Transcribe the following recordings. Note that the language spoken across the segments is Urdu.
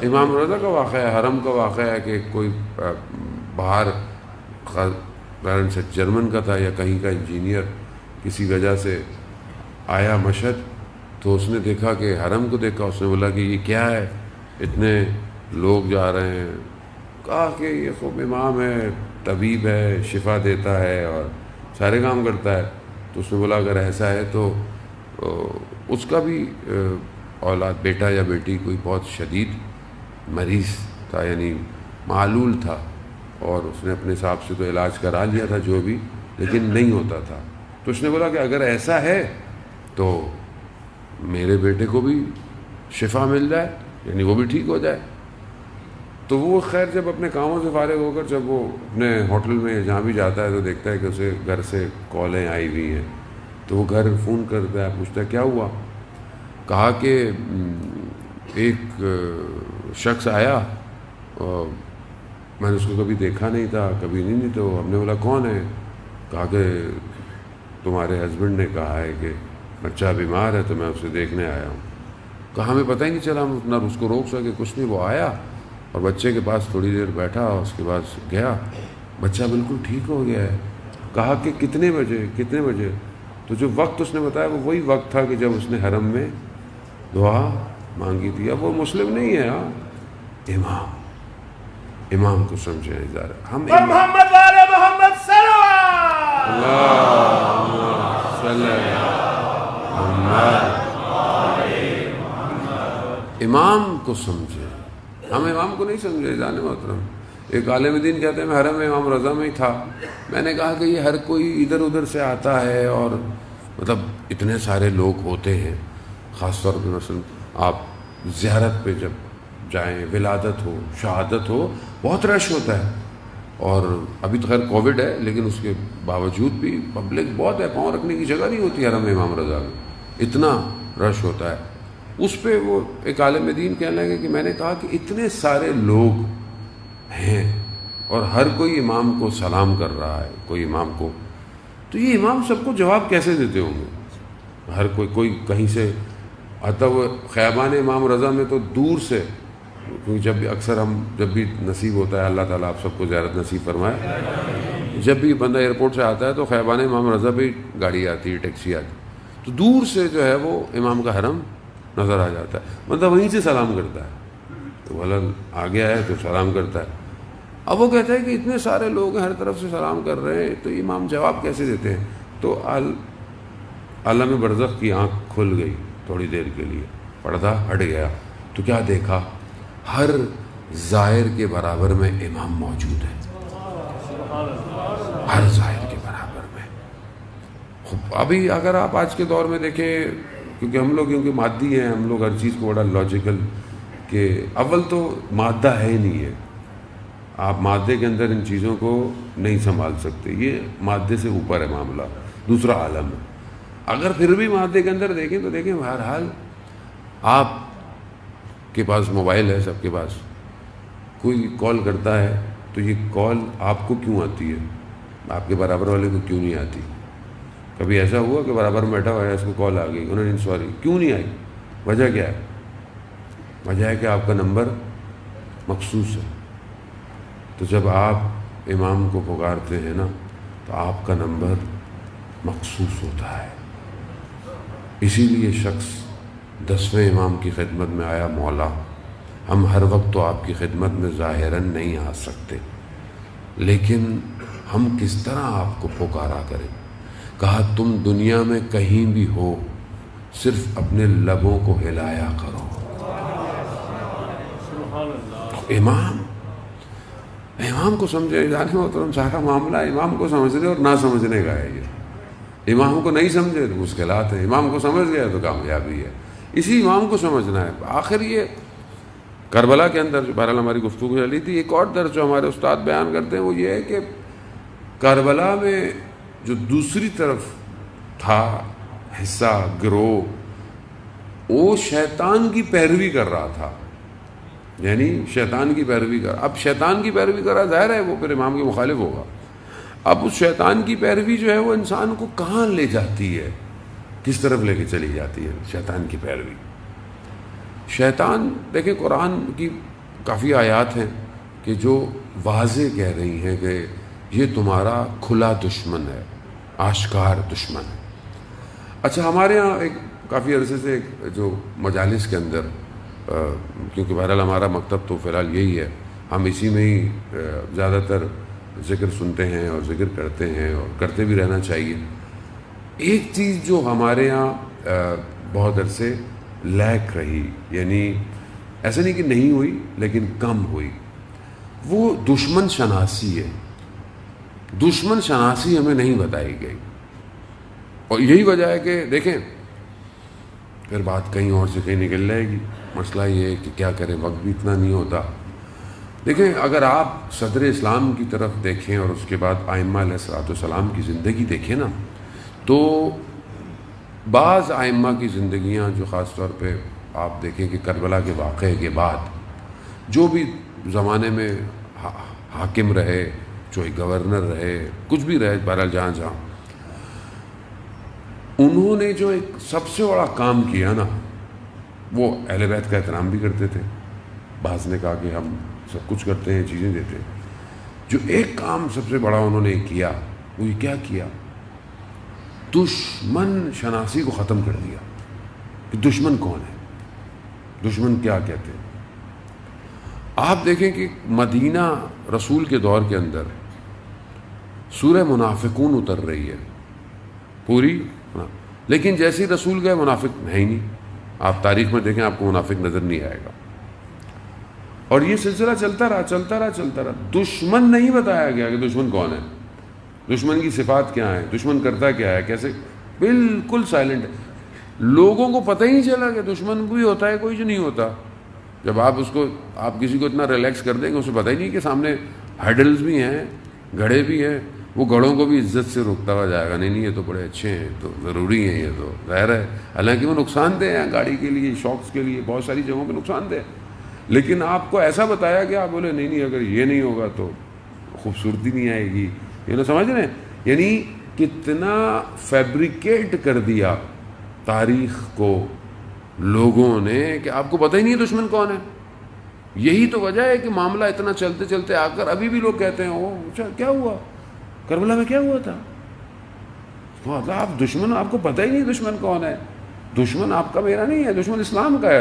امام رضا کا واقعہ ہے، حرم کا واقعہ ہے کہ کوئی باہر پیرنٹ سے جرمن کا تھا یا کہیں کا انجینئر کسی وجہ سے آیا مشہد، تو اس نے دیکھا کہ حرم کو دیکھا، اس نے بولا کہ یہ کیا ہے، اتنے لوگ جا رہے ہیں. کہا کہ یہ خوب امام ہے، طبیب ہے، شفا دیتا ہے اور سارے کام کرتا ہے. تو اس نے بولا اگر ایسا ہے تو اس کا بھی اولاد بیٹا یا بیٹی کوئی بہت شدید مریض تھا، یعنی معلول تھا، اور اس نے اپنے حساب سے تو علاج کرا لیا تھا جو بھی، لیکن نہیں ہوتا تھا. تو اس نے بولا کہ اگر ایسا ہے تو میرے بیٹے کو بھی شفا مل جائے، یعنی وہ بھی ٹھیک ہو جائے. تو وہ خیر جب اپنے کاموں سے فارغ ہو کر جب وہ اپنے ہوٹل میں جہاں بھی جاتا ہے تو دیکھتا ہے کہ اسے گھر سے کالیں آئی ہوئی ہیں. تو وہ گھر فون کرتا ہے، پوچھتا ہے کیا ہوا. کہا کہ ایک شخص آیا اور میں نے اس کو کبھی دیکھا نہیں تھا، کبھی نہیں. تو ہم نے بولا کون ہے. کہا کہ تمہارے ہسبینڈ نے کہا ہے کہ بچہ بیمار ہے تو میں اسے دیکھنے آیا ہوں. کہا ہمیں پتہ ہی نہیں چلا، ہم اتنا اس کو روک سکے کچھ نہیں. وہ آیا اور بچے کے پاس تھوڑی دیر بیٹھا، اس کے بعد گیا. بچہ بالکل ٹھیک ہو گیا ہے. کہا کہ کتنے بجے. تو جو وقت اس نے بتایا وہ وہی وقت تھا کہ جب اس نے حرم میں دعا مانگی تھی. اب وہ مسلم نہیں ہے، امام کو سمجھے جا رہا. ہم محمد والے محمد صلی امام کو سمجھے، ہم امام کو نہیں سمجھے. جانے محترم، ایک عالم دین کہتے ہیں میں حرم امام رضا میں ہی تھا. میں نے کہا کہ یہ ہر کوئی ادھر ادھر سے آتا ہے اور مطلب اتنے سارے لوگ ہوتے ہیں، خاص طور پہ مثلا آپ زیارت پہ جب جائیں، ولادت ہو، شہادت ہو، بہت رش ہوتا ہے. اور ابھی تو خیر کووڈ ہے لیکن اس کے باوجود بھی پبلک بہت ہے، پاؤں رکھنے کی جگہ نہیں ہوتی حرم امام رضا میں، اتنا رش ہوتا ہے. اس پہ وہ ایک عالم دین کہنے لگے کہ میں نے کہا کہ اتنے سارے لوگ ہیں اور ہر کوئی امام کو سلام کر رہا ہے، کوئی امام کو، تو یہ امام سب کو جواب کیسے دیتے ہوں گے. ہر کوئی کہیں سے آتا. وہ خیابان امام رضا میں تو دور سے، کیونکہ جب بھی اکثر ہم جب بھی نصیب ہوتا ہے، اللہ تعالیٰ آپ سب کو زیارت نصیب فرمائے، جب بھی بندہ ایئرپورٹ سے آتا ہے تو خیابان امام رضا پہ گاڑی آتی ہے، ٹیکسی آتی، تو دور سے جو ہے وہ امام کا حرم نظر آ جاتا ہے. مطلب وہیں سے سلام کرتا ہے. تو بھلا آ گیا ہے تو سلام کرتا ہے. اب وہ کہتا ہے کہ اتنے سارے لوگ ہر طرف سے سلام کر رہے ہیں تو امام جواب کیسے دیتے ہیں. تو عالم برزخ کی آنکھ کھل گئی تھوڑی دیر کے لیے، پردہ ہٹ گیا. تو کیا دیکھا؟ ہر زائر کے برابر میں امام موجود ہے، ہر زائر کے برابر میں. ابھی اگر آپ آج کے دور میں دیکھیں، کیونکہ ہم لوگ کیونکہ مادی ہیں، ہم لوگ ہر چیز کو بڑا لاجیکل، کہ اول تو مادہ ہے ہی نہیں ہے، آپ مادے کے اندر ان چیزوں کو نہیں سنبھال سکتے، یہ مادے سے اوپر ہے معاملہ، دوسرا عالم ہے. اگر پھر بھی مادے کے اندر دیکھیں تو دیکھیں بہرحال آپ کے پاس موبائل ہے، سب کے پاس، کوئی کال کرتا ہے تو یہ کال آپ کو کیوں آتی ہے، آپ کے برابر والے کو کیوں نہیں آتی. کبھی ایسا ہوا کہ برابر میں بیٹھا ہوا ہے، اس کو کال آ گئی، انہوں نے سوری کیوں نہیں آئی، وجہ کیا ہے؟ وجہ ہے کہ آپ کا نمبر مخصوص ہے. تو جب آپ امام کو پکارتے ہیں نا تو آپ کا نمبر مخصوص ہوتا ہے. اسی لیے شخص 10ویں امام کی خدمت میں آیا، مولا ہم ہر وقت تو آپ کی خدمت میں ظاہراً نہیں آ سکتے، لیکن ہم کس طرح آپ کو پکارا کریں. کہا تم دنیا میں کہیں بھی ہو، صرف اپنے لبوں کو ہلایا کرو. امام کو سمجھے جانے محترم، سارا معاملہ امام کو سمجھنے اور نہ سمجھنے کا ہے. یہ امام کو نہیں سمجھے تو مشکلات ہیں، امام کو سمجھ گیا تو کامیابی ہے. اسی امام کو سمجھنا ہے. آخر یہ کربلا کے اندر جو بہرحال ہماری گفتگو چلی تھی، ایک اور درس جو ہمارے استاد بیان کرتے ہیں وہ یہ ہے کہ کربلا میں جو دوسری طرف تھا حصہ، گروہ، وہ شیطان کی پیروی کر رہا تھا، یعنی شیطان کی پیروی کر. اب شیطان کی پیروی کر رہا، ظاہر ہے وہ پھر امام کے مخالف ہوگا. اب اس شیطان کی پیروی جو ہے وہ انسان کو کہاں لے جاتی ہے، کس طرف لے کے چلی جاتی ہے شیطان کی پیروی. شیطان دیکھیں قرآن کی کافی آیات ہیں کہ جو واضح کہہ رہی ہیں کہ یہ تمہارا کھلا دشمن ہے، آشکار دشمن ہے۔ اچھا ہمارے ہاں ایک کافی عرصے سے ایک جو مجالس کے اندر کیونکہ بہرحال ہمارا مکتب تو فی الحال یہی ہے، ہم اسی میں ہی زیادہ تر ذکر سنتے ہیں اور ذکر کرتے ہیں اور کرتے بھی رہنا چاہیے۔ ایک چیز جو ہمارے ہاں بہت عرصے لیک رہی، یعنی ایسا نہیں کہ نہیں ہوئی لیکن کم ہوئی، وہ دشمن شناسی ہے۔ دشمن شناسی ہمیں نہیں بتائی گئی، اور یہی وجہ ہے کہ دیکھیں پھر بات کہیں اور سے کہیں نکل جائے گی۔ مسئلہ یہ ہے کہ کیا کریں، وقت بھی اتنا نہیں ہوتا۔ دیکھیں اگر آپ صدر اسلام کی طرف دیکھیں اور اس کے بعد ائمہ علیہ السلام کی زندگی دیکھیں نا، تو بعض ائمہ کی زندگیاں جو خاص طور پہ آپ دیکھیں کہ کربلا کے واقعے کے بعد جو بھی زمانے میں حاکم رہے، جو گورنر رہے، کچھ بھی رہے، بہرحال جہاں جہاں، انہوں نے جو ایک سب سے بڑا کام کیا نا، وہ اہل بیت کا احترام بھی کرتے تھے، بعض نے کہا کہ ہم سب کچھ کرتے ہیں، چیزیں دیتے ہیں۔ جو ایک کام سب سے بڑا انہوں نے کیا، وہ یہ کیا کیا؟ دشمن شناسی کو ختم کر دیا کہ دشمن کون ہے، دشمن کیا کہتے ہیں۔ آپ دیکھیں کہ مدینہ رسول کے دور کے اندر سورہ منافقون اتر رہی ہے پوری، لیکن جیسے ہی رسول گئے منافق ہے ہی نہیں۔ آپ تاریخ میں دیکھیں آپ کو منافق نظر نہیں آئے گا، اور یہ سلسلہ چلتا رہا۔ دشمن نہیں بتایا گیا کہ دشمن کون ہے، دشمن کی صفات کیا ہیں، دشمن کرتا کیا ہے، کیسے، بالکل سائلنٹ ہے۔ لوگوں کو پتہ ہی نہیں چلا کہ دشمن بھی ہوتا ہے، کوئی جو نہیں ہوتا۔ جب آپ کسی کو اتنا ریلیکس کر دیں گے، اسے پتہ ہی نہیں کہ سامنے ہیڈلز بھی ہیں، گھڑے بھی ہیں، وہ گھڑوں کو بھی عزت سے روکتا ہوا جائے گا، نہیں یہ تو بڑے اچھے ہیں، تو ضروری ہیں، یہ تو ظاہر ہے، حالانکہ وہ نقصان دہ ہیں گاڑی کے لیے، شوقس کے لیے، بہت ساری جگہوں پہ نقصان دہ، لیکن آپ کو ایسا بتایا کہ آپ بولے نہیں اگر یہ نہیں ہوگا تو خوبصورتی نہیں آئے گی، یہ نہ سمجھ رہے ہیں؟ یعنی کتنا فیبریکیٹ کر دیا تاریخ کو لوگوں نے کہ آپ کو پتہ ہی نہیں ہے دشمن کون ہے۔ یہی تو وجہ ہے کہ معاملہ اتنا چلتے چلتے آ کر ابھی بھی لوگ کہتے ہیں وہ کیا ہوا کربلا میں، کیا ہوا تھا، آپ دشمن، آپ کو پتہ ہی نہیں دشمن کون ہے۔ دشمن آپ کا میرا نہیں ہے، دشمن اسلام کا ہے۔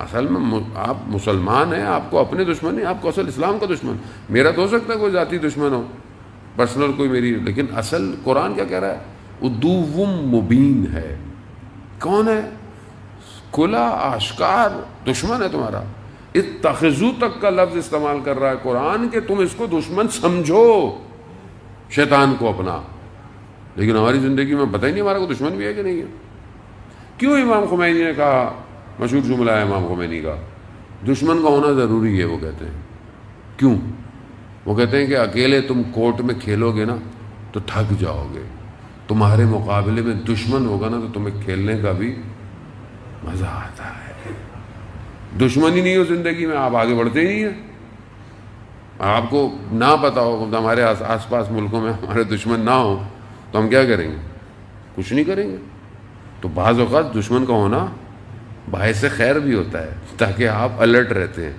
اصل میں آپ مسلمان ہیں، آپ کو اپنے دشمن نہیں، آپ کو اصل اسلام کا دشمن۔ میرا تو ہو سکتا ہے کوئی ذاتی دشمن ہو، پرسنل کوئی میری، لیکن اصل قرآن کیا کہہ رہا ہے؟ عدو مبین ہے۔ کون ہے؟ کھلا آشکار دشمن ہے تمہارا۔ اتخذو تک کا لفظ استعمال کر رہا ہے قرآن کہ تم اس کو دشمن سمجھو، شیطان کو اپنا۔ لیکن ہماری زندگی میں پتہ ہی نہیں ہمارا کوئی دشمن بھی ہے کہ نہیں ہے۔ کیوں امام خمینی نے کہا، مشہور جملہ ہے امام خمینی کا، دشمن کا ہونا ضروری ہے، وہ کہتے ہیں کیوں؟ وہ کہتے ہیں کہ اکیلے تم کورٹ میں کھیلو گے نا تو تھک جاؤ گے، تمہارے مقابلے میں دشمن ہوگا نا تو تمہیں کھیلنے کا بھی مزہ آتا ہے۔ دشمن ہی نہیں ہو زندگی میں، آپ آگے بڑھتے ہی نہیں ہیں۔ آپ کو نہ پتا ہو، ہمارے آس پاس ملکوں میں ہمارے دشمن نہ ہوں تو ہم کیا کریں گے؟ کچھ نہیں کریں گے۔ تو بعض اوقات دشمن کا ہونا باعث خیر بھی ہوتا ہے تاکہ آپ الرٹ رہتے ہیں۔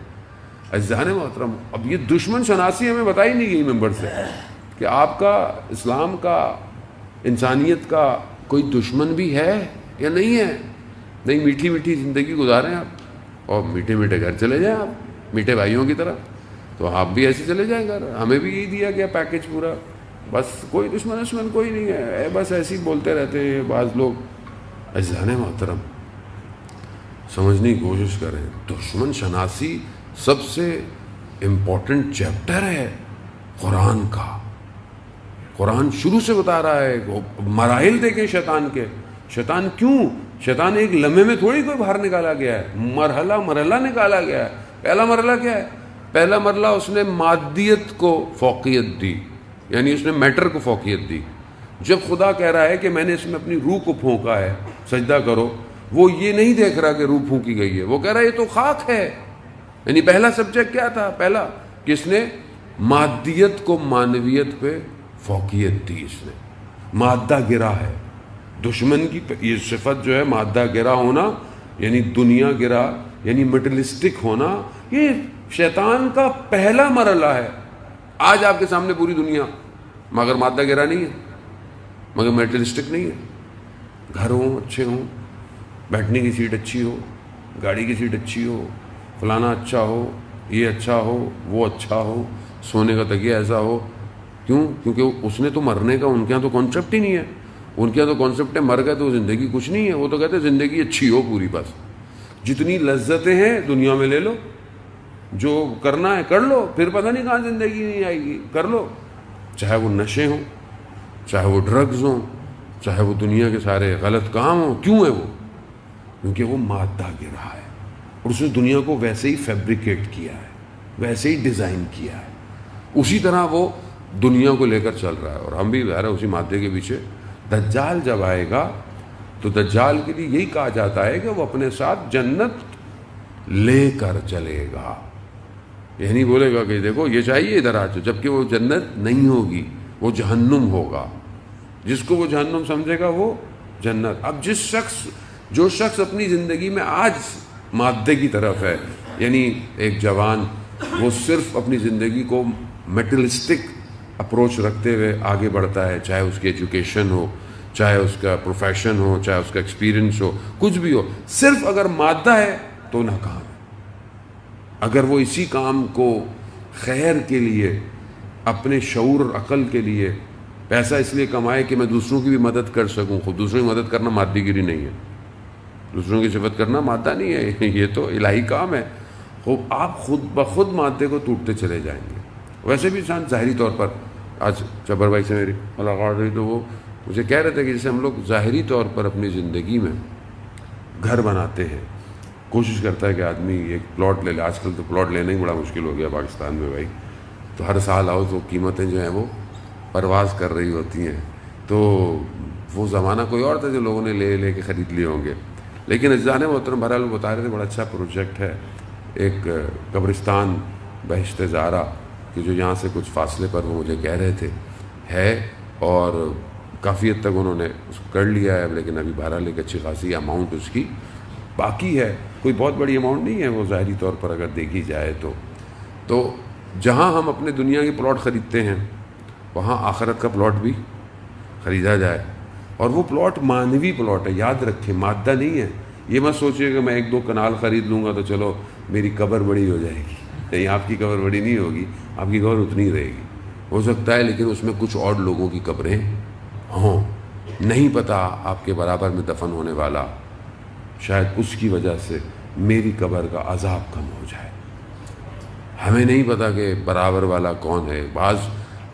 عزیزان محترم، اب یہ دشمن شناسی ہمیں بتائی نہیں گئی ممبر سے کہ آپ کا، اسلام کا، انسانیت کا کوئی دشمن بھی ہے یا نہیں ہے۔ نہیں، میٹھی میٹھی زندگی گزاریں آپ، اور میٹھے میٹھے گھر چلے جائیں آپ، میٹھے بھائیوں کی طرح، تو آپ بھی ایسے چلے جائیں گھر۔ ہمیں بھی یہی دیا گیا پیکج پورا، بس کوئی دشمن کوئی نہیں ہے، بس ایسے ہی بولتے رہتے ہیں بعض لوگ۔ عزیزان محترم، سمجھنے کی کوشش کریں، دشمن شناسی سب سے امپورٹنٹ چیپٹر ہے قرآن کا۔ قرآن شروع سے بتا رہا ہے، مراحل دیکھیں شیطان کے، شیطان کیوں، شیطان ایک لمحے میں تھوڑی کوئی باہر نکالا گیا ہے، مرحلہ نکالا گیا ہے۔ پہلا مرحلہ کیا ہے؟ پہلا مرحلہ اس نے مادیت کو فوقیت دی، یعنی اس نے میٹر کو فوقیت دی۔ جب خدا کہہ رہا ہے کہ میں نے اس میں اپنی روح کو پھونکا ہے، سجدہ کرو، وہ یہ نہیں دیکھ رہا کہ روح پھونکی گئی ہے، وہ کہہ رہا ہے یہ تو خاک ہے۔ یعنی پہلا سبجیکٹ کیا تھا؟ پہلا کہ اس نے مادیت کو معنویت پہ فوقیت دی، اس نے مادہ گرا ہے۔ دشمن کی یہ صفت جو ہے مادہ گرا ہونا، یعنی دنیا گرا، یعنی مٹیریلسٹک ہونا، یہ شیطان کا پہلا مرحلہ ہے. آج آپ کے سامنے پوری دنیا مگر مادہ گرا نہیں ہے، مگر میٹریلسٹک نہیں ہے. گھر ہوں اچھے ہوں، بیٹھنے کی سیٹ اچھی ہو، گاڑی کی سیٹ اچھی ہو، فلانا اچھا ہو، یہ اچھا ہو، وہ اچھا ہو، سونے کا تکیہ ایسا ہو. کیوں؟ کیونکہ اس نے تو مرنے کا ان کے یہاں تو کانسیپٹ ہی نہیں ہے. ان کے یہاں تو کانسیپٹ ہے مر گئے تو زندگی کچھ نہیں ہے. وہ تو کہتے ہیں زندگی اچھی ہو پوری، بس جتنی لذتیں ہیں دنیا میں لے لو، جو کرنا ہے کر لو، پھر پتہ نہیں کہاں زندگی نہیں آئے گی، کر لو. چاہے وہ نشے ہوں، چاہے وہ ڈرگز ہوں، چاہے وہ دنیا کے سارے غلط کام ہوں. کیوں ہے وہ؟ کیونکہ وہ مادہ گرا ہے اور اس نے دنیا کو ویسے ہی فیبریکیٹ کیا ہے، ویسے ہی ڈیزائن کیا ہے. اسی طرح وہ دنیا کو لے کر چل رہا ہے اور ہم بھی ظاہر ہے اسی مادے کے پیچھے. دجال جب آئے گا تو دجال کے لیے یہی کہا جاتا ہے کہ وہ اپنے ساتھ جنت لے کر چلے گا. یہ نہیں بولے گا کہ دیکھو یہ چاہیے ادھر آ جاؤ، جبکہ وہ جنت نہیں ہوگی، وہ جہنم ہوگا. جس کو وہ جہنم سمجھے گا وہ جنت. اب جو شخص اپنی زندگی میں آج مادے کی طرف ہے، یعنی ایک جوان وہ صرف اپنی زندگی کو میٹریلسٹک اپروچ رکھتے ہوئے آگے بڑھتا ہے، چاہے اس کی ایجوکیشن ہو، چاہے اس کا پروفیشن ہو، چاہے اس کا ایکسپیرینس ہو، کچھ بھی ہو، صرف اگر مادہ ہے تو ناکام ہے. اگر وہ اسی کام کو خیر کے لیے، اپنے شعور اور عقل کے لیے پیسہ اس لیے کمائے کہ میں دوسروں کی بھی مدد کر سکوں. خود دوسروں کی مدد کرنا مادی گیری نہیں ہے، دوسروں کی صفت کرنا مادہ نہیں ہے، یہ تو الہی کام ہے. آپ خود بخود مادے کو ٹوٹتے چلے جائیں گے. ویسے بھی انسان ظاہری طور پر، آج جبر بھائی سے میری ملاقات ہوئی تو وہ مجھے کہہ رہے تھے کہ جیسے ہم لوگ ظاہری طور پر اپنی زندگی میں گھر بناتے ہیں، کوشش کرتا ہے کہ آدمی ایک پلاٹ لے لے. آج کل تو پلاٹ لینا ہی بڑا مشکل ہو گیا پاکستان میں بھائی. تو ہر سال آؤ تو قیمتیں جو ہیں وہ پرواز کر رہی ہوتی ہیں. تو وہ زمانہ کوئی اور تھا جو لوگوں نے لے کے خرید لیے ہوں گے. لیکن اجزاء محترم بہرحال وہ بتا رہے تھے بڑا اچھا پروجیکٹ ہے ایک قبرستان بہشت زہرا کہ جو یہاں سے کچھ فاصلے پر وہ مجھے کہہ رہے تھے ہے، اور کافی حد تک انہوں نے اس کو کر لیا ہے. لیکن ابھی بہرحال ایک اچھی خاصی اماؤنٹ اس کی باقی ہے. کوئی بہت بڑی اماؤنٹ نہیں ہے وہ ظاہری طور پر اگر دیکھی جائے تو جہاں ہم اپنے دنیا کے پلاٹ خریدتے ہیں وہاں آخرت کا پلاٹ بھی خریدا جائے. اور وہ پلاٹ مانوی پلاٹ ہے، یاد رکھیں، مادہ نہیں ہے. یہ مت سوچیے کہ میں 1-2 کنال خرید لوں گا تو چلو میری قبر بڑی ہو جائے گی. نہیں، آپ کی قبر بڑی نہیں ہوگی، آپ کی قبر اتنی ہی رہے گی. ہو سکتا ہے لیکن اس میں کچھ اور لوگوں کی قبریں ہوں. نہیں پتہ آپ کے برابر میں دفن ہونے والا شاید اس کی وجہ سے میری قبر کا عذاب کم ہو جائے. ہمیں نہیں پتہ کہ برابر والا کون ہے. بعض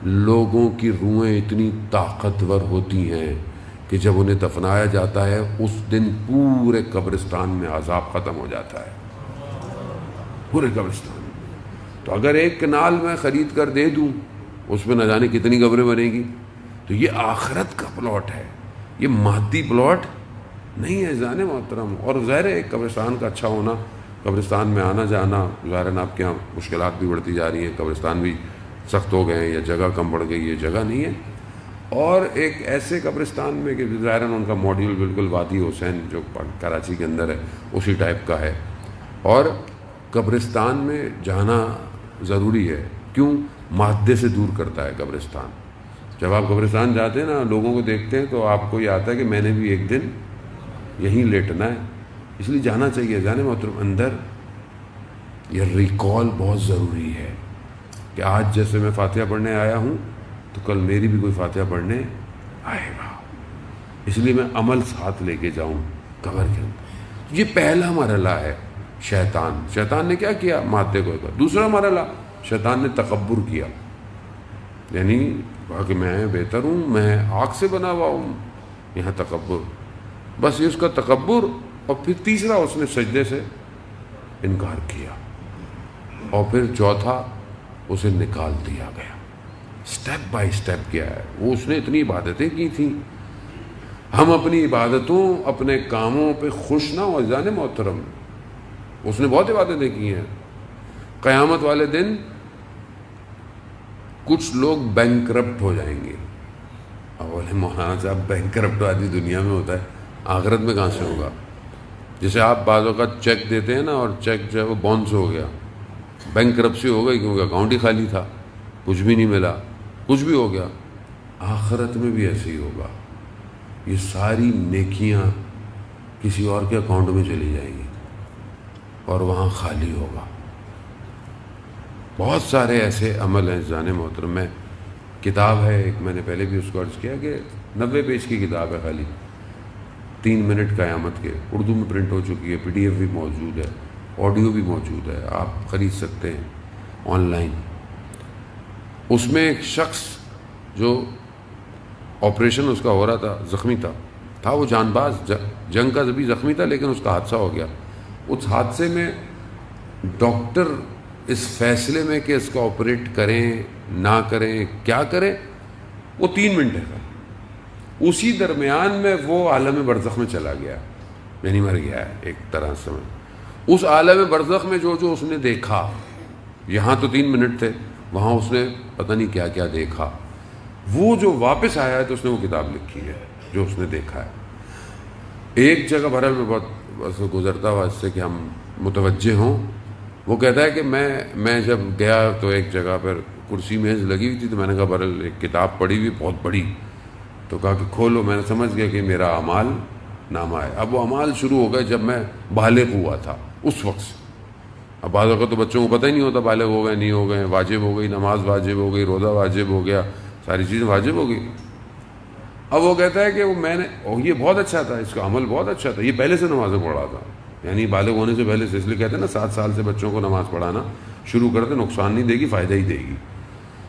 لوگوں کی روحیں اتنی طاقتور ہوتی ہیں کہ جب انہیں دفنایا جاتا ہے اس دن پورے قبرستان میں عذاب ختم ہو جاتا ہے، پورے قبرستان میں. تو اگر 1 کنال میں خرید کر دے دوں اس میں نہ جانے کتنی قبریں بنے گی. تو یہ آخرت کا پلاٹ ہے، یہ مادی پلاٹ نہیں ہے ظاہر محترم. اور ظاہر ہے ایک قبرستان کا اچھا ہونا، قبرستان میں آنا جانا، ظاہر آپ کے یہاں مشکلات بھی بڑھتی جا رہی ہیں، قبرستان بھی سخت ہو گئے ہیں یا جگہ کم پڑ گئی، یہ جگہ نہیں ہے. اور ایک ایسے قبرستان میں کہ ظاہر ان کا ماڈیول بالکل وادی حسین جو کراچی کے اندر ہے اسی ٹائپ کا ہے. اور قبرستان میں جانا ضروری ہے. کیوں؟ مادے سے دور کرتا ہے قبرستان. جب آپ قبرستان جاتے ہیں نا، لوگوں کو دیکھتے ہیں تو آپ کو یہ آتا ہے کہ میں نے بھی ایک دن یہیں لیٹنا ہے. اس لیے جانا چاہیے جانے محترم. اندر یہ ریکال بہت ضروری ہے کہ آج جیسے میں فاتحہ پڑھنے آیا ہوں تو کل میری بھی کوئی فاتحہ پڑھنے آئے گا. اس لیے میں عمل ساتھ لے کے جاؤں قبر کے اندر. یہ پہلا مرحلہ ہے. شیطان نے کیا کیا؟ مادے کو. دوسرا مرحلہ شیطان نے تکبر کیا، یعنی کہا کہ میں بہتر ہوں، میں آگ سے بنا ہوا ہوں. یہاں تکبر، بس یہ اس کا تکبر. اور پھر تیسرا اس نے سجدے سے انکار کیا. اور پھر چوتھا اسے نکال دیا گیا. سٹیپ بائی سٹیپ کیا ہے وہ. اس نے اتنی عبادتیں کی تھیں. ہم اپنی عبادتوں اپنے کاموں پہ خوش نہ ہو جانے محترم. اس نے بہت عبادتیں کی ہیں. قیامت والے دن کچھ لوگ بینکرپٹ ہو جائیں گے. اب بولے مولانا صاحب بینکرپٹ آدمی دنیا میں ہوتا ہے، آخرت میں کہاں سے ہوگا؟ جیسے آپ بعض اوقات چیک دیتے ہیں نا اور چیک جو ہے وہ باؤنس ہو گیا، بینک کرپسی ہو گئی کیونکہ اکاؤنٹ ہی خالی تھا، کچھ بھی نہیں ملا، کچھ بھی ہو گیا۔ آخرت میں بھی ایسے ہی ہوگا، یہ ساری نیکیاں کسی اور کے اکاؤنٹ میں چلی جائیں گی اور وہاں خالی ہوگا۔ بہت سارے ایسے عمل ہیں جان محترم، میں کتاب ہے ایک، میں نے پہلے بھی اس کو عرض کیا کہ 90 پیج کی کتاب ہے، خالی 3 منٹ قیامت کے، اردو میں پرنٹ ہو چکی ہے، PDF بھی موجود ہے، آڈیو بھی موجود ہے، آپ خرید سکتے ہیں آن لائن۔ اس میں ایک شخص جو آپریشن اس کا ہو رہا تھا، زخمی تھا وہ جان باز، جنگ کا بھی زخمی تھا، لیکن اس کا حادثہ ہو گیا۔ اس حادثے میں ڈاکٹر اس فیصلے میں کہ اس کا آپریٹ کریں نہ کریں کیا کریں، وہ 3 منٹ ہے، اسی درمیان میں وہ عالم برزخ میں چلا گیا، یعنی مر گیا ہے ایک طرح سے۔ اس عالم برزخ میں جو اس نے دیکھا، یہاں تو 3 منٹ تھے، وہاں اس نے پتہ نہیں کیا کیا دیکھا، وہ جو واپس آیا ہے تو اس نے وہ کتاب لکھی ہے جو اس نے دیکھا ہے۔ ایک جگہ بہرحال میں بہت گزرتا ہوا اس سے کہ ہم متوجہ ہوں، وہ کہتا ہے کہ میں جب گیا تو ایک جگہ پر کرسی میز لگی ہوئی تھی، تو میں نے کہا بہرحال ایک کتاب پڑھی ہوئی بہت بڑی، تو کہا کہ کھولو، میں نے سمجھ گیا کہ میرا اعمال نامہ ہے۔ اب وہ اعمال شروع ہو گئے جب میں بالغ ہوا تھا اس وقت سے۔ اب بعض اوقات تو بچوں کو پتہ ہی نہیں ہوتا بالغ ہو گئے نہیں ہو گئے، واجب ہو گئی نماز، واجب ہو گئی روزہ، واجب ہو گیا، ساری چیزیں واجب ہو گئی۔ اب وہ کہتا ہے کہ وہ میں نے یہ بہت اچھا تھا، اس کا عمل بہت اچھا تھا، یہ پہلے سے نمازیں پڑھا تھا، یعنی بالغ ہونے سے پہلے سے، اس لیے کہتے ہیں نا 7 سال سے بچوں کو نماز پڑھانا شروع کرتے، نقصان نہیں دے گی فائدہ ہی دے گی،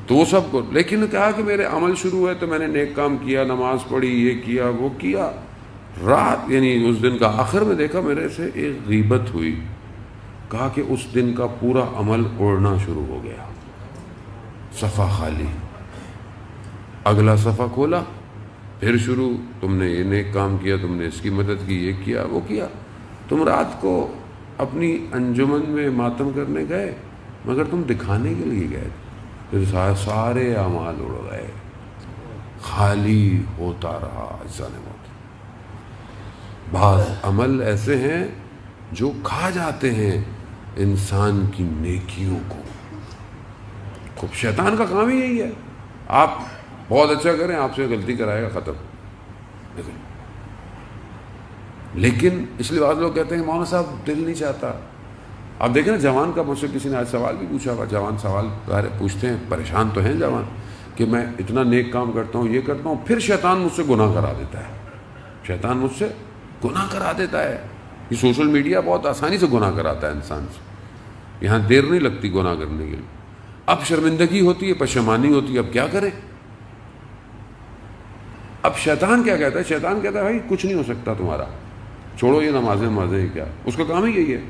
تو وہ سب کو۔ لیکن کہا کہ میرے عمل شروع ہوئے تو میں نے نیک کام کیا، نماز پڑھی، یہ کیا وہ کیا، رات یعنی اس دن کا آخر میں دیکھا میرے سے ایک غیبت ہوئی، کہا کہ اس دن کا پورا عمل اڑنا شروع ہو گیا، صفحہ خالی، اگلا صفحہ کھولا، پھر شروع، تم نے یہ نیک کام کیا، تم نے اس کی مدد کی، یہ کیا وہ کیا، تم رات کو اپنی انجمن میں ماتم کرنے گئے مگر تم دکھانے کے لیے گئے، پھر سارے اعمال اڑ گئے، خالی ہوتا رہا انسان موت۔ بعض عمل ایسے ہیں جو کھا جاتے ہیں انسان کی نیکیوں کو، خوب شیطان کا کام ہی یہی ہے، آپ بہت اچھا کریں آپ سے غلطی کرائے گا، ختم۔ لیکن اس لیے بعض لوگ کہتے ہیں مولانا صاحب دل نہیں چاہتا۔ آپ دیکھیں نا جوان کا، مجھ سے کسی نے آج سوال بھی پوچھا ہوا، جوان سوال پوچھتے ہیں، پریشان تو ہیں جوان کہ میں اتنا نیک کام کرتا ہوں، یہ کرتا ہوں، پھر شیطان مجھ سے گناہ کرا دیتا ہے، شیطان مجھ سے گناہ کرا دیتا ہے۔ یہ سوشل میڈیا بہت آسانی سے گناہ کراتا ہے انسان سے، یہاں دیر نہیں لگتی گناہ کرنے کے لیے۔ اب شرمندگی ہوتی ہے، پشیمانی ہوتی ہے، اب کیا کریں؟ اب شیطان کیا کہتا ہے؟ شیطان کہتا ہے بھائی کچھ نہیں ہو سکتا تمہارا، چھوڑو یہ نمازیں کیا، اس کا کام ہی یہی ہے۔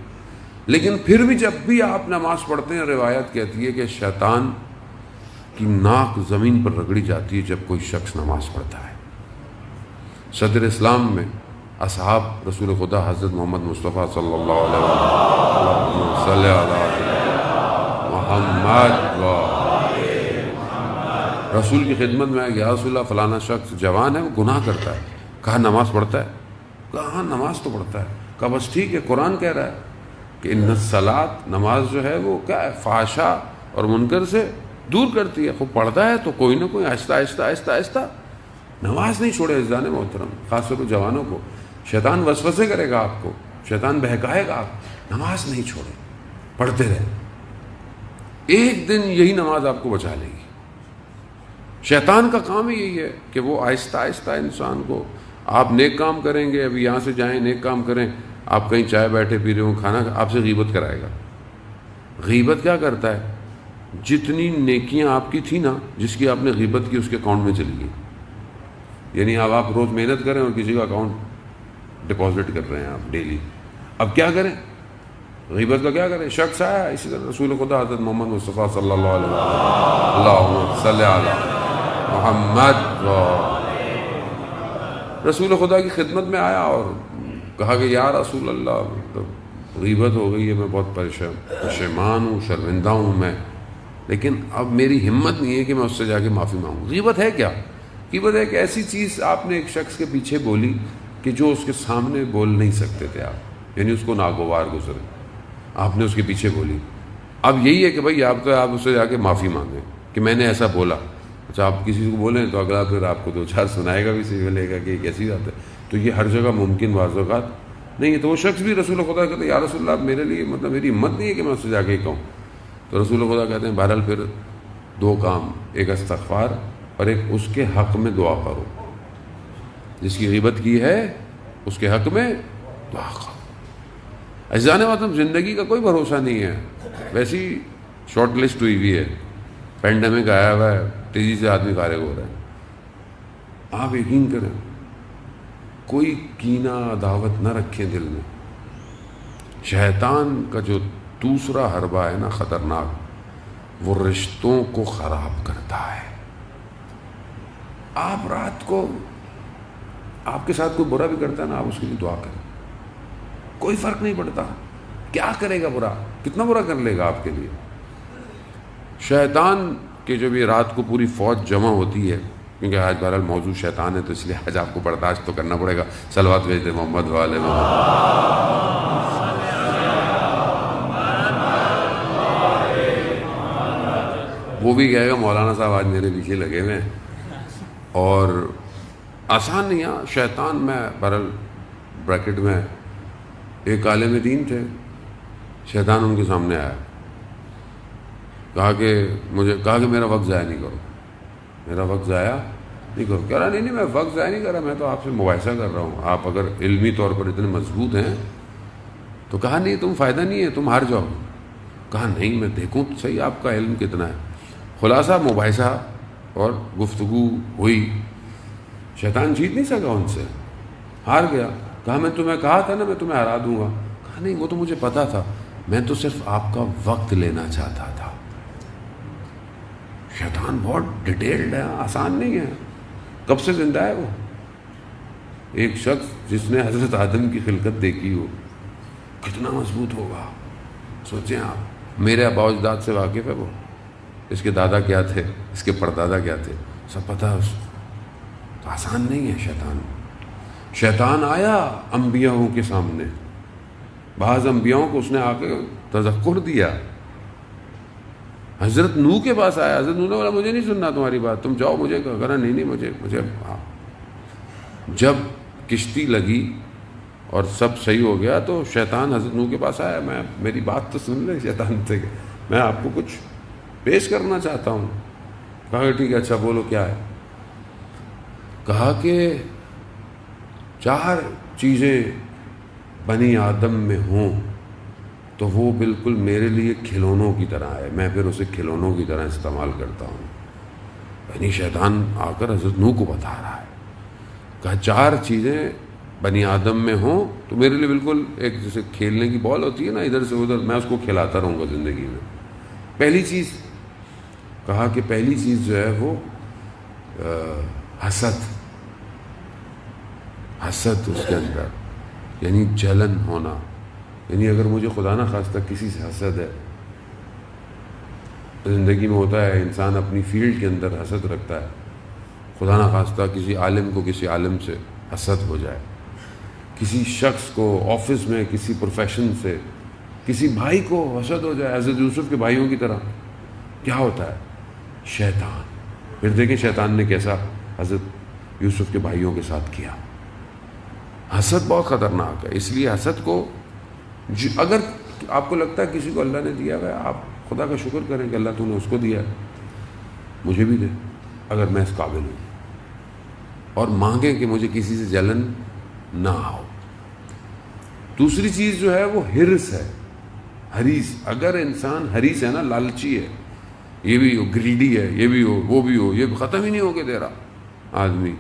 لیکن پھر بھی جب بھی آپ نماز پڑھتے ہیں، روایت کہتی ہے کہ شیطان کی ناک زمین پر رگڑی جاتی ہے جب کوئی شخص نماز پڑھتا ہے۔ صدر اسلام میں اصحاب رسول خدا حضرت محمد مصطفیٰ صلی اللہ علیہ وسلم محمد رسول کی خدمت میں یا رسول اللہ فلانا شخص جوان ہے، وہ گناہ کرتا ہے، کہا نماز پڑھتا ہے، کہا نماز تو پڑھتا ہے، کہا بس ٹھیک ہے، قرآن کہہ رہا ہے کہ ان الصلاۃ، نماز جو ہے وہ کیا ہے، فحشاء اور منکر سے دور کرتی ہے، خوب پڑھتا ہے تو کوئی نہ کوئی آہستہ آہستہ آہستہ آہستہ نماز نہیں چھوڑے۔ عزیزان محترم، خاص طور پر جوانوں کو، شیطان وسوسے کرے گا آپ کو، شیطان بہکائے گا، آپ نماز نہیں چھوڑے، پڑھتے رہیں، ایک دن یہی نماز آپ کو بچا لے گی۔ شیطان کا کام ہی یہی ہے کہ وہ آہستہ آہستہ انسان کو، آپ نیک کام کریں گے، ابھی یہاں سے جائیں نیک کام کریں، آپ کہیں چائے بیٹھے پی رہے ہوں، کھانا، آپ سے غیبت کرائے گا۔ غیبت کیا کرتا ہے؟ جتنی نیکیاں آپ کی تھیں نا، جس کی آپ نے غیبت کی، اس کے اکاؤنٹ میں چلی گئی۔ یعنی اب آپ روز محنت کریں اور کسی کا اکاؤنٹ ڈپازٹ کر رہے ہیں آپ ڈیلی، اب کیا کریں؟ غیبت کا کیا کریں؟ شخص آیا، اسی طرح رسول خدا حضرت محمد مصطفیٰ صلی اللہ علیہ وسلم، اللہم صلی علی محمد، رسول خدا کی خدمت میں آیا اور کہا کہ یا رسول اللہ غیبت ہو گئی ہے، میں بہت پشیمان ہوں، شرمندہ ہوں میں، لیکن اب میری ہمت نہیں ہے کہ میں اس سے جا کے معافی مانگوں۔ غیبت ہے کیا؟ غیبت ہے کہ ایسی چیز آپ نے ایک شخص کے پیچھے بولی کہ جو اس کے سامنے بول نہیں سکتے تھے آپ، یعنی اس کو ناگوار گزرے. آپ نے اس کے پیچھے بولی. اب یہی ہے کہ بھائی آپ اس سے جا کے معافی مانگیں کہ میں نے ایسا بولا. اچھا آپ کسی کو بولیں تو اگلا پھر آپ کو 2-4 سنائے گا بھی, سیکھ گا کہ کیسی بات ہے. تو یہ ہر جگہ ممکن بعض اوقات نہیں ہے. تو وہ شخص بھی رسول خدا کہتے ہیں یا رسول اللہ میرے لیے مطلب میری ہمت نہیں ہے کہ میں اس سے جا کے ہی کہوں. تو رسول خدا کہتے ہیں بہرحال پھر 2 کام, ایک استغفار اور ایک اس کے حق میں دعا کرو. جس کی غیبت کی ہے اس کے حق میں دعا کرو. عزیزان محترم, زندگی کا کوئی بھروسہ نہیں ہے. ویسی شارٹ لسٹ ہوئی ہوئی ہے, پینڈیمک آیا ہوا ہے, تیزی سے آدمی فارغ ہو رہا ہے. آپ یقین کریں کوئی کینہ عداوت نہ رکھیں دل میں. شیطان کا جو دوسرا حربہ ہے نا خطرناک, وہ رشتوں کو خراب کرتا ہے. آپ رات کو آپ کے ساتھ کوئی برا بھی کرتا ہے نا, آپ اس کے لیے دعا کریں, کوئی فرق نہیں پڑتا کیا کرے گا برا, کتنا برا کر لے گا آپ کے لیے. شیطان کے جب یہ رات کو پوری فوج جمع ہوتی ہے, کیونکہ آج بہرحال موضوع شیطان ہے تو اس لیے آج آپ کو برداشت تو کرنا پڑے گا. صلوات بھیج دیں محمد والے محمد. وہ بھی کہے گا مولانا صاحب آج میرے پیچھے لگے ہوئے ہیں. اور آسان نہیں ہے شیطان. میں بہرحال بریکٹ میں ایک عالم دین تھے, شیطان ان کے سامنے آیا, کہا کہ میرا وقت ضائع نہیں کرو, میرا وقت ضائع نہیں کرو. کہہ رہا نہیں میں وقت ضائع نہیں کر رہا, میں تو آپ سے مباحثہ کر رہا ہوں. آپ اگر علمی طور پر اتنے مضبوط ہیں تو کہا نہیں تم فائدہ نہیں ہے, تم ہار جاؤ. کہا نہیں میں دیکھوں تو صحیح آپ کا علم کتنا ہے. خلاصہ مباحثہ اور گفتگو ہوئی. شیطان جیت نہیں سکا ان سے, ہار گیا. کہا میں تمہیں کہا تھا نا میں تمہیں ہرا دوں گا. کہا نہیں وہ تو مجھے پتا تھا, میں تو صرف آپ کا وقت لینا چاہتا تھا. شیطان بہت ڈیٹیلڈ ہے, آسان نہیں ہے. کب سے زندہ ہے وہ؟ ایک شخص جس نے حضرت آدم کی خلقت دیکھی ہو, کتنا مضبوط ہوگا سوچیں آپ. میرے آباء و اجداد سے واقف ہے وہ, اس کے دادا کیا تھے, اس کے پردادا کیا تھے, سب پتہ ہے اس کو. تو آسان نہیں ہے شیطان. شیطان آیا انبیاءوں کے سامنے, بعض انبیاءوں کو اس نے آ کے تذکر دیا. حضرت نوح کے پاس آیا, حضرت نوح نے بولا مجھے نہیں سننا تمہاری بات, تم جاؤ. مجھے کہا نہیں مجھے جب کشتی لگی اور سب صحیح ہو گیا تو شیطان حضرت نوح کے پاس آیا. میری بات تو سن لیں شیطان سے, میں آپ کو کچھ پیش کرنا چاہتا ہوں. کہا کہ ٹھیک ہے, اچھا بولو کیا ہے. کہا کہ 4 چیزیں بنی آدم میں ہوں تو وہ بالکل میرے لیے کھلونوں کی طرح ہے, میں پھر اسے کھلونوں کی طرح استعمال کرتا ہوں. یعنی شیطان آ کر حضرت نوح کو بتا رہا ہے. کہا 4 چیزیں بنی آدم میں ہوں تو میرے لیے بالکل ایک جیسے کھیلنے کی بال ہوتی ہے نا ادھر سے ادھر, میں اس کو کھلاتا رہوں گا زندگی میں. پہلی چیز, کہا کہ پہلی چیز جو ہے وہ حسد اس کے اندر, یعنی جلن ہونا. یعنی اگر مجھے خدا نہ خواستہ کسی سے حسد ہے, زندگی میں ہوتا ہے انسان اپنی فیلڈ کے اندر حسد رکھتا ہے, خدا نہ خواستہ کسی عالم کو کسی عالم سے حسد ہو جائے, کسی شخص کو آفس میں کسی پروفیشن سے کسی بھائی کو حسد ہو جائے, حضرت یوسف کے بھائیوں کی طرح. کیا ہوتا ہے؟ شیطان. پھر دیکھیں شیطان نے کیسا حضرت یوسف کے بھائیوں کے ساتھ کیا. حسد بہت خطرناک ہے. اس لیے حسد کو اگر آپ کو لگتا ہے کسی کو اللہ نے دیا ہے, آپ خدا کا شکر کریں کہ اللہ تو نے اس کو دیا ہے, مجھے بھی دے اگر میں اس قابل ہوں, اور مانگیں کہ مجھے کسی سے جلن نہ ہو. دوسری چیز جو ہے وہ ہرس ہے, حریص. اگر انسان حریص ہے نا, لالچی ہے, یہ بھی ہو, گریڈی ہے, یہ بھی ہو, وہ بھی ہو, یہ ختم ہی نہیں ہو کے دے رہا آدمی,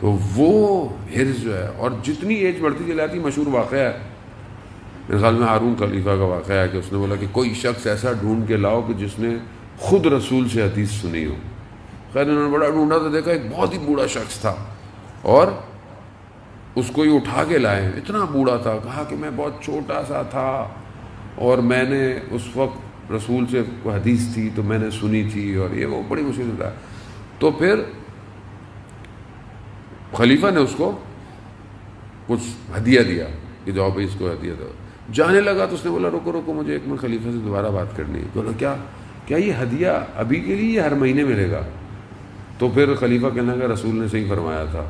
تو وہ ہرس جو ہے. اور جتنی ایج بڑھتی چلی جاتی, مشہور واقعہ ہے میرے خیال میں ہارون خلیفہ کا واقعہ ہے کہ اس نے بولا کہ کوئی شخص ایسا ڈھونڈ کے لاؤ کہ جس نے خود رسول سے حدیث سنی ہو. خیر انہوں نے بڑا ڈھونڈا تو دیکھا ایک بہت ہی بوڑھا شخص تھا, اور اس کو ہی اٹھا کے لائے. اتنا بوڑھا تھا. کہا کہ میں بہت چھوٹا سا تھا اور میں نے اس وقت رسول سے کوئی حدیث تھی تو میں نے سنی تھی, اور یہ وہ بڑی مشکل تھا. تو پھر خلیفہ نے اس کو کچھ ہدیہ دیا, کہ جاؤ بھائی اس کو ہدیہ دو. جانے لگا تو اس نے بولا رکو رکو مجھے ایک منٹ خلیفہ سے دوبارہ بات کرنی ہے. بولا کیا یہ ہدیہ ابھی کے لیے ہر مہینے ملے گا؟ تو پھر خلیفہ کہنے لگا رسول نے صحیح فرمایا تھا،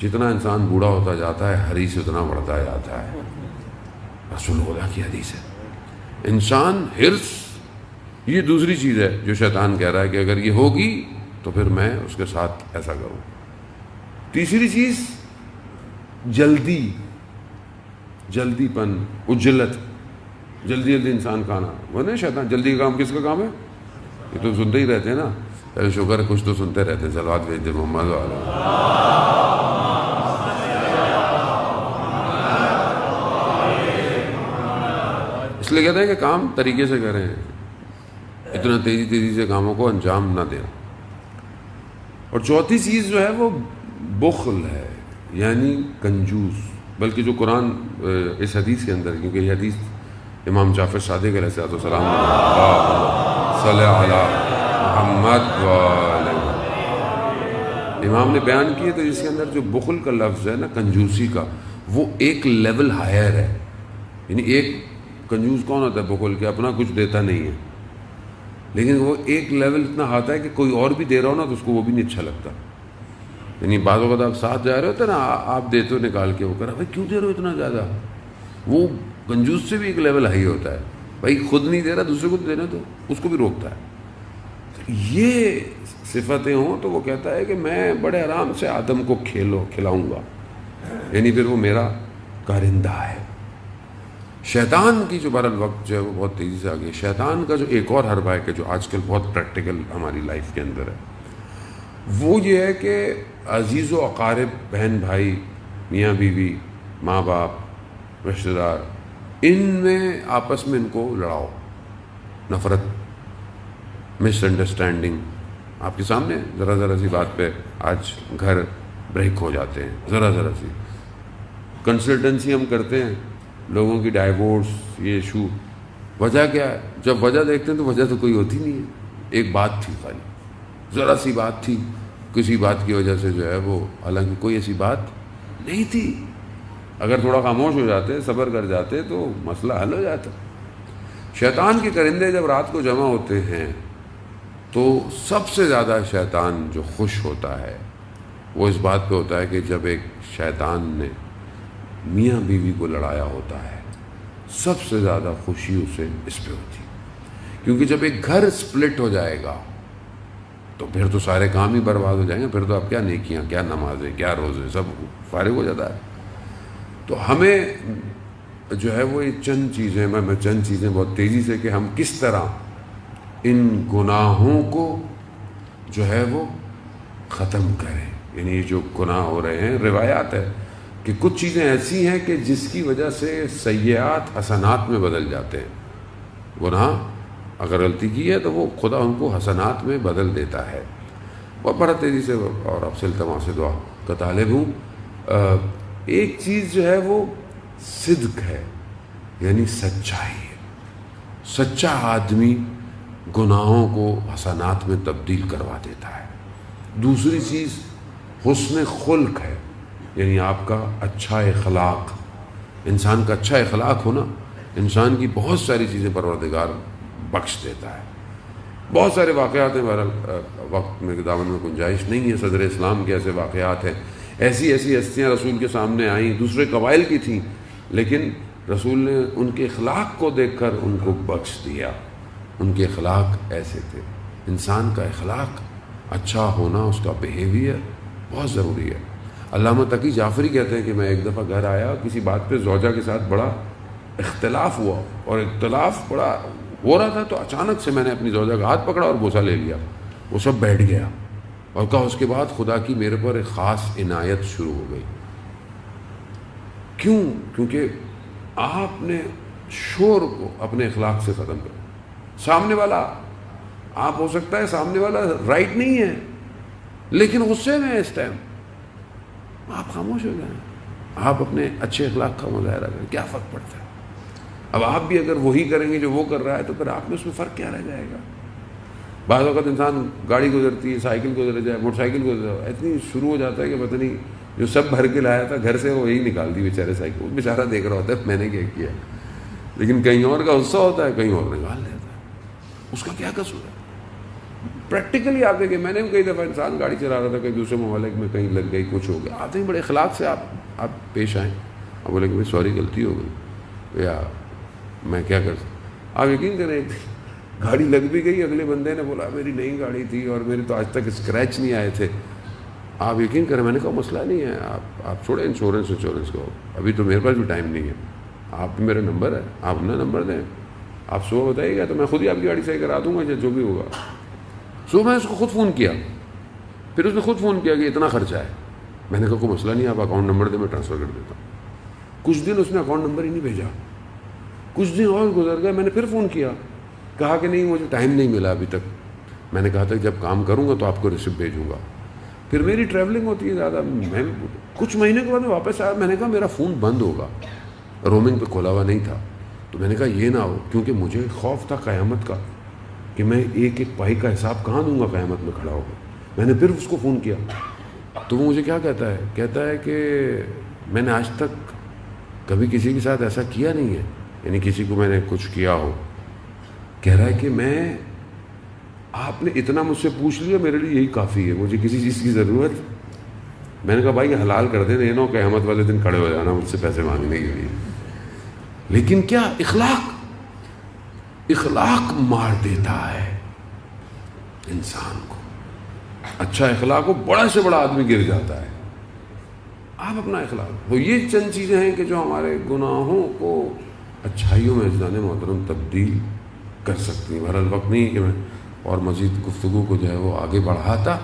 جتنا انسان بوڑھا ہوتا جاتا ہے حریص اتنا بڑھتا جاتا ہے. رسول اللہ کی حدیث ہے. انسان حرص یہ دوسری چیز ہے جو شیطان کہہ رہا ہے کہ اگر یہ ہوگی تو پھر میں اس کے ساتھ ایسا کروں. تیسری چیز جلدی پن، عجلت، جلدی انسان کھانا. وہ نہیں شیطان جلدی کا کام کس کا کام ہے؟ یہ تو سنتے ہی رہتے ہیں نا. پہلے شکر ہے کچھ تو سنتے رہتے ہیں. صلوات بھیج دے محمد والا. اس لیے کہتے ہیں کہ کام طریقے سے کریں، اتنا تیزی سے کاموں کو انجام نہ دیں. اور چوتھی چیز جو ہے وہ بخل ہے، یعنی کنجوس. بلکہ جو قرآن اس حدیث کے اندر، کیونکہ یہ حدیث امام جعفر صادق علیہ السلام صلی علی محمد امام نے بیان کی ہے، تو اس کے اندر جو بخل کا لفظ ہے نا، کنجوسی کا، وہ ایک لیول ہائر ہے. یعنی ایک کنجوس کون ہوتا ہے؟ بخل کے اپنا کچھ دیتا نہیں ہے، لیکن وہ ایک لیول اتنا آتا ہے کہ کوئی اور بھی دے رہا ہو نا تو اس کو وہ بھی نہیں اچھا لگتا. یعنی بعض اوقات آپ ساتھ جا رہے ہوتے نا، آپ دیتے ہو نکال کے، وہ کہہ رہا بھائی کیوں دے رہے ہو اتنا زیادہ. وہ کنجوس سے بھی ایک لیول ہائی ہوتا ہے. بھائی خود نہیں دے رہا دوسرے کو دینا تو اس کو بھی روکتا ہے. یہ صفتیں ہوں تو وہ کہتا ہے کہ میں بڑے آرام سے آدم کو کھلاؤں گا، یعنی پھر وہ میرا کارندہ ہے. شیطان کی جو بہرحال وقت جو ہے وہ بہت تیزی سے آ گئی. شیطان کا جو ایک اور حربہ ہے کہ جو آج کل بہت پریکٹیکل ہماری لائف کے اندر ہے، وہ یہ ہے کہ عزیز و اقارب، بہن بھائی، میاں بیوی، ماں باپ، رشتہ دار، ان میں آپس میں ان کو لڑاؤ، نفرت، مس انڈرسٹینڈنگ. آپ کے سامنے ذرا سی بات پہ آج گھر بریک ہو جاتے ہیں. ذرا سی کنسلٹنسی ہم کرتے ہیں لوگوں کی، ڈائیورس، یہ ایشو. وجہ کیا ہے؟ جب وجہ دیکھتے ہیں تو وجہ تو کوئی ہوتی نہیں ہے. ایک بات تھی، خالی ذرا سی بات تھی، کسی بات کی وجہ سے جو ہے وہ، حالانکہ کوئی ایسی بات نہیں تھی. اگر تھوڑا خاموش ہو جاتے، صبر کر جاتے تو مسئلہ حل ہو جاتا. شیطان کے کرندے جب رات کو جمع ہوتے ہیں تو سب سے زیادہ شیطان جو خوش ہوتا ہے وہ اس بات پہ ہوتا ہے کہ جب ایک شیطان نے میاں بیوی کو لڑایا ہوتا ہے، سب سے زیادہ خوشی اسے اس پہ ہوتی. کیونکہ جب ایک گھر سپلٹ ہو جائے گا تو پھر تو سارے کام ہی برباد ہو جائیں گے. پھر تو آپ کیا نیکیاں، کیا نمازیں، کیا روزے، سب فارغ ہو جاتا ہے. تو ہمیں جو ہے وہ یہ چند چیزیں، میں چند چیزیں بہت تیزی سے، کہ ہم کس طرح ان گناہوں کو جو ہے وہ ختم کریں. یعنی یہ جو گناہ ہو رہے ہیں، روایات ہے کہ کچھ چیزیں ایسی ہیں کہ جس کی وجہ سے سیئات حسنات میں بدل جاتے ہیں. گناہ اگر غلطی کی ہے تو وہ خدا ان کو حسنات میں بدل دیتا ہے. اور بڑا تیزی سے، اور اب سے التماس سے دعا کا طالب ہوں. ایک چیز جو ہے وہ صدق ہے، یعنی سچائی ہے. سچا آدمی گناہوں کو حسنات میں تبدیل کروا دیتا ہے. دوسری چیز حسن خلق ہے، یعنی آپ کا اچھا اخلاق. انسان کا اچھا اخلاق ہونا انسان کی بہت ساری چیزیں پروردگار بخش دیتا ہے. بہت سارے واقعات ہیں، بہرحال وقت میں دامن میں گنجائش نہیں ہے. صدر اسلام کے ایسے واقعات ہیں، ایسی ہستیاں رسول کے سامنے آئیں، دوسرے قبائل کی تھیں، لیکن رسول نے ان کے اخلاق کو دیکھ کر ان کو بخش دیا. ان کے اخلاق ایسے تھے. انسان کا اخلاق اچھا ہونا، اس کا بیہیویئر بہت ضروری ہے. علامہ تقی جعفری کہتے ہیں کہ میں ایک دفعہ گھر آیا، کسی بات پہ زوجہ کے ساتھ بڑا اختلاف ہوا، اور اختلاف بڑا ہو رہا تھا تو اچانک سے میں نے اپنی زوجہ کا ہاتھ پکڑا اور بوسہ لے لیا. وہ سب بیٹھ گیا اور کہا اس کے بعد خدا کی میرے پر ایک خاص عنایت شروع ہو گئی. کیوں؟ کیونکہ آپ نے شور کو اپنے اخلاق سے ختم کر. سامنے والا، آپ ہو سکتا ہے سامنے والا رائٹ نہیں ہے لیکن غصے میں ہے اس ٹائم، آپ خاموش ہو جائیں، آپ اپنے اچھے اخلاق کا مظاہرہ کریں، کیا فرق پڑتا ہے؟ اب آپ بھی اگر وہی کریں گے جو وہ کر رہا ہے تو پھر آپ میں اس میں فرق کیا رہ جائے گا؟ بعض وقت انسان گاڑی گزرتی ہے، سائیکل گزر جائے، موٹر سائیکل گزر جائے، اتنی شروع ہو جاتا ہے کہ پتہ نہیں جو سب بھر کے لایا تھا گھر سے وہ یہی نکال دی بیچارے سائیکل. وہ بیچارہ دیکھ رہا ہوتا ہے میں نے کیا کیا, لیکن کہیں اور کا غصہ ہوتا ہے, کہیں اور نکال لیتا ہے. اس کا کیا قصور ہے؟ پریکٹیکلی آپ دیکھیں, میں نے بھی کئی دفعہ انسان گاڑی چلا رہا تھا کہیں دوسرے ممالک میں, کہیں لگ گئی, کچھ ہو گیا, آتے ہی بڑے اخلاق سے آپ پیش آئیں, آپ بولے کہ بھائی سوری غلطی ہو گئی, یا میں کیا کر سکتا. آپ یقین کریں گاڑی لگ بھی گئی, اگلے بندے نے بولا میری نئی گاڑی تھی اور میرے تو آج تک اسکریچ نہیں آئے تھے. آپ یقین کریں میں نے کہا مسئلہ نہیں ہے, آپ چھوڑیں انشورنس کو, ابھی تو میرے پاس بھی ٹائم نہیں ہے, آپ بھی میرا نمبر ہے, آپ اپنا نمبر دیں, آپ صبح بتائیے گا تو میں خود ہی آپ کی گاڑی صحیح کرا دوں گا, جو بھی ہوگا. صبح میں اس کو خود فون کیا, پھر اس نے خود فون کیا کہ اتنا خرچہ ہے. میں نے کہا کوئی مسئلہ نہیں, آپ اکاؤنٹ نمبر دیں میں ٹرانسفر کر دیتا ہوں. کچھ دن اس نے اکاؤنٹ نمبر ہی نہیں بھیجا, کچھ دن اور گزر گئے, میں نے پھر فون کیا, کہا کہ نہیں مجھے ٹائم نہیں ملا ابھی تک. میں نے کہا تھا جب کام کروں گا تو آپ کو ریسیپٹ بھیجوں گا. پھر میری ٹریولنگ ہوتی ہے زیادہ, میں کچھ مہینے کے بعد میں واپس آیا, میں نے کہا میرا فون بند ہوگا, رومنگ پہ کھولا ہوا نہیں تھا. تو میں نے کہا یہ نہ ہو, کیونکہ مجھے خوف تھا قیامت کا کہ میں ایک پائی کا حساب کہاں دوں گا قیامت میں کھڑا ہوگا. میں نے پھر اس کو فون کیا تو وہ مجھے کیا کہتا ہے کہ میں نے آج تک کبھی کسی کے ساتھ ایسا کیا نہیں ہے, یعنی کسی کو میں نے کچھ کیا ہو. کہہ رہا ہے کہ آپ نے اتنا مجھ سے پوچھ لیا, میرے لیے یہی کافی ہے, مجھے کسی چیز کی ضرورت. میں نے کہا بھائی حلال کر دیں, نہیں نو قیامت والے دن کھڑے ہو جانا مجھ سے پیسے مانگنے کے لیے. لیکن کیا اخلاق مار دیتا ہے انسان کو. اچھا اخلاق ہو, بڑا سے بڑا آدمی گر جاتا ہے. آپ اپنا اخلاق, تو یہ چند چیزیں ہیں کہ جو ہمارے گناہوں کو اچھائیوں میں اجزان محترم تبدیل کر سکتی ہیں. بہرحال وقت نہیں کہ میں اور مزید گفتگو کو جو ہے وہ آگے بڑھاتا.